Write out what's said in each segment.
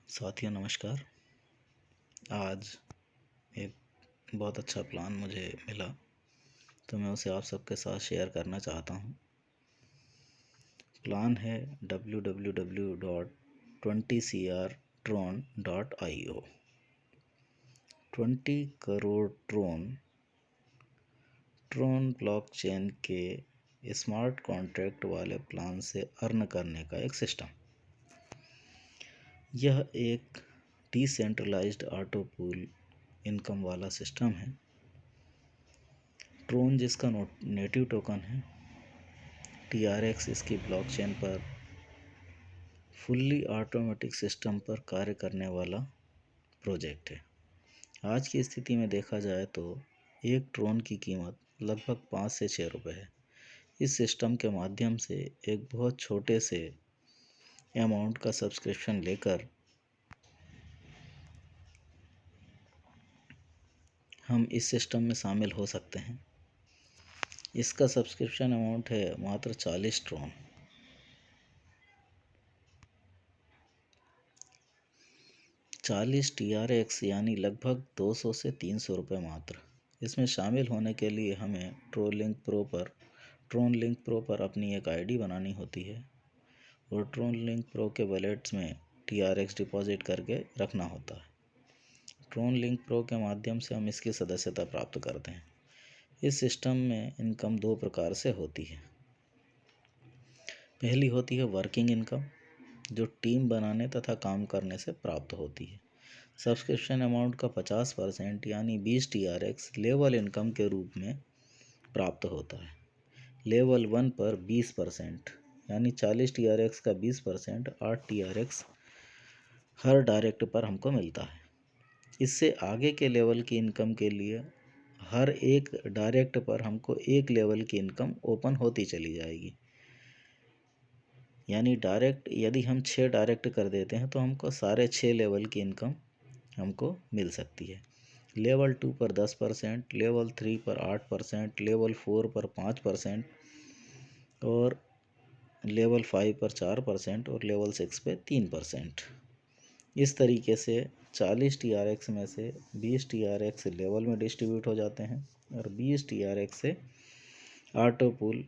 साथियों नमस्कार। आज एक बहुत अच्छा प्लान मुझे मिला, तो मैं उसे आप सबके साथ शेयर करना चाहता हूँ। प्लान है www.20crtron.io। 20 करोड़ ट्रोन ब्लॉकचेन के स्मार्ट कॉन्ट्रैक्ट वाले प्लान से अर्न करने का एक सिस्टम। यह एक डिसेंट्रलाइज्ड ऑटो पूल इनकम वाला सिस्टम है। ट्रोन जिसका नेटिव टोकन है, TRX इसकी ब्लॉकचेन पर फुल्ली ऑटोमेटिक सिस्टम पर कार्य करने वाला प्रोजेक्ट है। आज की स्थिति में देखा जाए तो एक ट्रोन की कीमत लगभग 5 से 6 रुपये है। इस सिस्टम के माध्यम से एक बहुत छोटे से अमाउंट का सब्सक्रिप्शन लेकर हम इस सिस्टम में शामिल हो सकते हैं। इसका सब्सक्रिप्शन अमाउंट है मात्र 40 ट्रोन। 40 TRX यानी लगभग 200 से 300 रुपये मात्र। इसमें शामिल होने के लिए हमें ट्रोन लिंक प्रो पर अपनी एक आईडी बनानी होती है और ट्रोन लिंक प्रो के वॉलेट्स में TRX डिपॉजिट करके रखना होता है। ट्रोन लिंक प्रो के माध्यम से हम इसकी सदस्यता प्राप्त करते हैं। इस सिस्टम में इनकम दो प्रकार से होती है। पहली होती है वर्किंग इनकम, जो टीम बनाने तथा काम करने से प्राप्त होती है। सब्सक्रिप्शन अमाउंट का 50% यानी 20 TRX लेवल इनकम के रूप में प्राप्त होता है। लेवल 1 पर 20% यानी 40 TRX का 20% 8 TRX हर डायरेक्ट पर हमको मिलता है। इससे आगे के लेवल की इनकम के लिए हर एक डायरेक्ट पर हमको एक लेवल की इनकम ओपन होती चली जाएगी। यानी डायरेक्ट यदि हम 6 डायरेक्ट कर देते हैं तो हमको सारे 6 लेवल की इनकम हमको मिल सकती है। लेवल 2 पर 10%, लेवल 3 पर 8%, लेवल 4 पर 5% और लेवल 5 पर 4% और लेवल 6 पे 3%। इस तरीके से 40 TRX में से 20 TRX लेवल में डिस्ट्रीब्यूट हो जाते हैं और 20 TRX से ऑटो पूल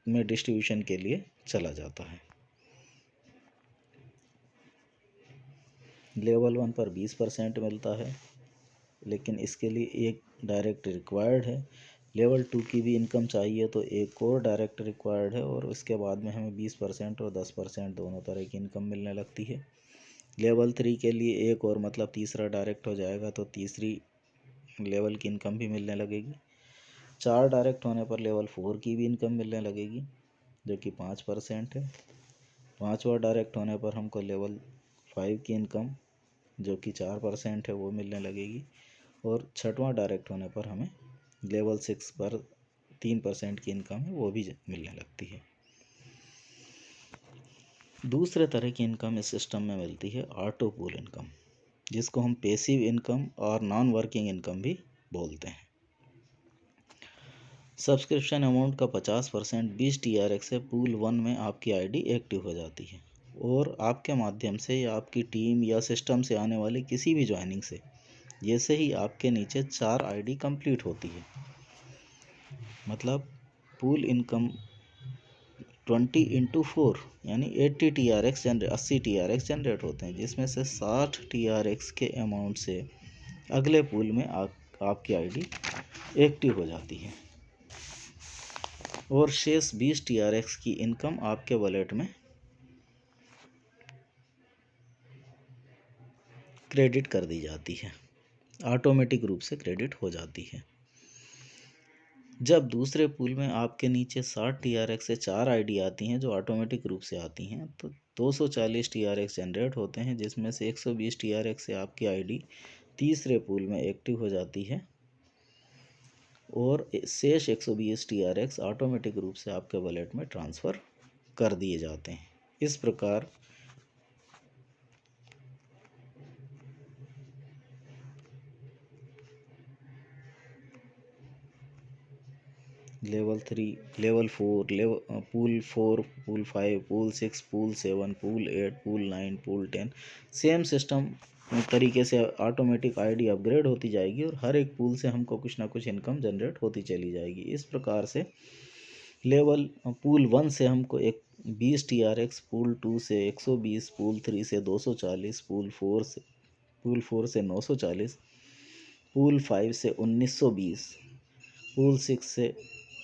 में डिस्ट्रीब्यूशन के लिए चला जाता है। लेवल 1 पर 20% मिलता है, लेकिन इसके लिए एक डायरेक्ट रिक्वायर्ड है। लेवल 2 की भी इनकम चाहिए तो एक और डायरेक्ट रिक्वायर्ड है और उसके बाद में हमें 20% और 10% दोनों तरह की इनकम मिलने लगती है। लेवल 3 के लिए एक और मतलब तीसरा डायरेक्ट हो जाएगा तो तीसरी लेवल की इनकम भी मिलने लगेगी। 4 डायरेक्ट होने पर लेवल 4 की भी इनकम मिलने लगेगी जो कि 5% है। 5वां डायरेक्ट होने पर हमको लेवल 5 की इनकम जो कि 4% है वो मिलने लगेगी और 6वां डायरेक्ट होने पर हमें लेवल 6 पर 3% की इनकम है वो भी मिलने लगती है। दूसरे तरह की इनकम इस सिस्टम में मिलती है ऑटो पूल इनकम, जिसको हम पैसिव इनकम और नॉन वर्किंग इनकम भी बोलते हैं। सब्सक्रिप्शन अमाउंट का 50% 20 TRX से पूल 1 में आपकी आईडी एक्टिव हो जाती है और आपके माध्यम से या आपकी टीम या सिस्टम से आने वाली किसी भी ज्वाइनिंग से जैसे ही आपके नीचे 4 आईडी कंप्लीट होती है, मतलब पूल इनकम 20x4 यानी 80 TRX जनरेट होते हैं, जिसमें से 60 TRX के अमाउंट से अगले पूल में आपकी आईडी एक्टिव हो जाती है और शेष 20 TRX की इनकम आपके वॉलेट में क्रेडिट कर दी जाती है, ऑटोमेटिक रूप से क्रेडिट हो जाती है। जब दूसरे पूल में आपके नीचे 60 TRX से 4 आईडी आती हैं जो ऑटोमेटिक रूप से आती हैं, तो 240 TRX जनरेट होते हैं, जिसमें से 120 TRX से आपकी आईडी तीसरे पूल में एक्टिव हो जाती है और शेष 120 TRX ऑटोमेटिक रूप से आपके वॉलेट में ट्रांसफ़र कर दिए जाते हैं। इस प्रकार level 3, level 4, pool 4, pool 5, pool 6, pool 7, pool 8, pool 9, pool 10। Same system तरीके से ऑटोमेटिक आईडी अपग्रेड होती जाएगी और हर एक पूल से हमको कुछ ना कुछ इनकम जनरेट होती चली जाएगी। इस प्रकार से लेवल पूल 1 से हमको 20 TRX, पूल 2 से 120, पूल 3 से 240, पूल 4 से 940, पूल 5 से 1920, पूल 6 से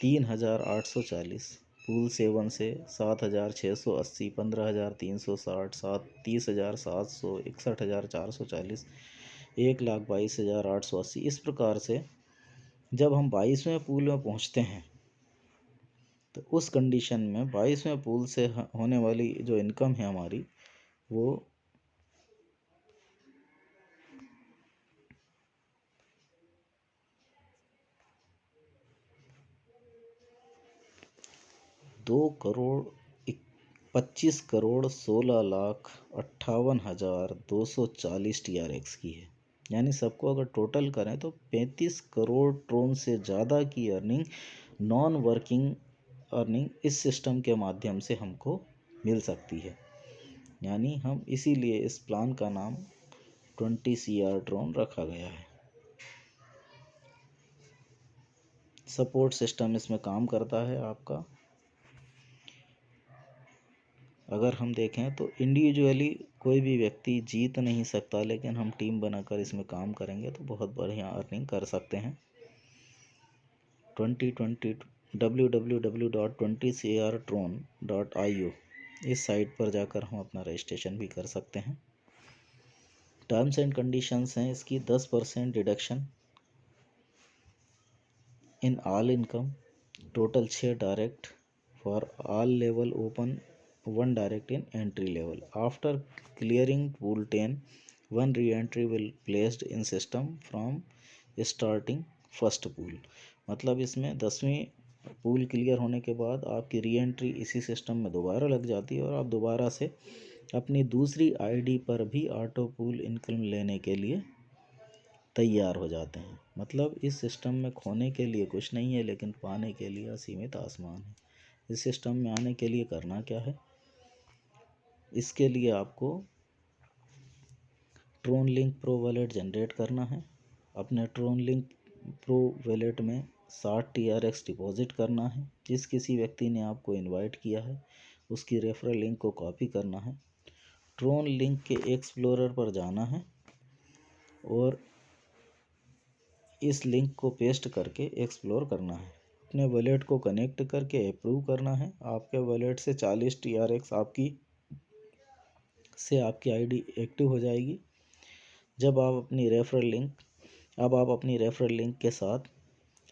3840, पूल 7 से 7680, 15360, 30,700, 61,440, 1,22,880। इस प्रकार से जब हम 22वें पूल में पहुंचते हैं तो उस कंडीशन में 22वें पूल से होने वाली जो इनकम है हमारी वो 2,25,16,58,240 TRX की है। यानी सबको अगर टोटल करें तो 35 करोड़ ट्रोन से ज़्यादा की अर्निंग, नॉन वर्किंग अर्निंग इस सिस्टम के माध्यम से हमको मिल सकती है। यानी हम इसीलिए इस प्लान का नाम 20 CR ट्रोन रखा गया है। सपोर्ट सिस्टम इसमें काम करता है आपका। अगर हम देखें तो इंडिविजुअली कोई भी व्यक्ति जीत नहीं सकता, लेकिन हम टीम बनाकर इसमें काम करेंगे तो बहुत बढ़िया अर्निंग कर सकते हैं। 2020 www.20crtron.io इस साइट पर जाकर हम अपना रजिस्ट्रेशन भी कर सकते हैं। टर्म्स एंड कंडीशंस हैं इसकी 10% deduction in all income, total 6 direct for all level open, 1 direct in entry level. After clearing pool 10, 1 re-entry will placed in system from starting first pool. मतलब इसमें 10वीं पूल क्लियर होने के बाद आपकी re entry इसी सिस्टम में दोबारा लग जाती है और आप दोबारा से अपनी दूसरी आईडी पर भी ऑटो पूल इनकम लेने के लिए तैयार हो जाते हैं। मतलब इस सिस्टम में खोने के लिए कुछ नहीं है, लेकिन पाने के लिए असीमित आसमान है। इस सिस्टम में आने के लिए करना क्या है, इसके लिए आपको Tron link pro wallet generate करना है। अपने ट्रोन लिंक प्रो वॉलेट में 60 TRX डिपॉजिट करना है। जिस किसी व्यक्ति ने आपको इनवाइट किया है उसकी रेफरल लिंक को कॉपी करना है, ट्रोन लिंक के एक्सप्लोरर पर जाना है और इस लिंक को पेस्ट करके एक्सप्लोर करना है। अपने वॉलेट को कनेक्ट करके अप्रूव करना है। आपके वॉलेट से 40 TRX आपकी आईडी एक्टिव हो जाएगी। अब आप अपनी रेफरल लिंक के साथ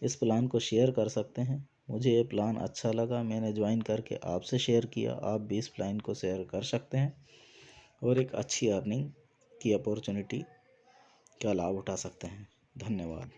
इस प्लान को शेयर कर सकते हैं। मुझे ये प्लान अच्छा लगा, मैंने ज्वाइन करके आपसे शेयर किया। आप भी इस प्लान को शेयर कर सकते हैं और एक अच्छी अर्निंग की अपॉर्चुनिटी का लाभ उठा सकते हैं। धन्यवाद।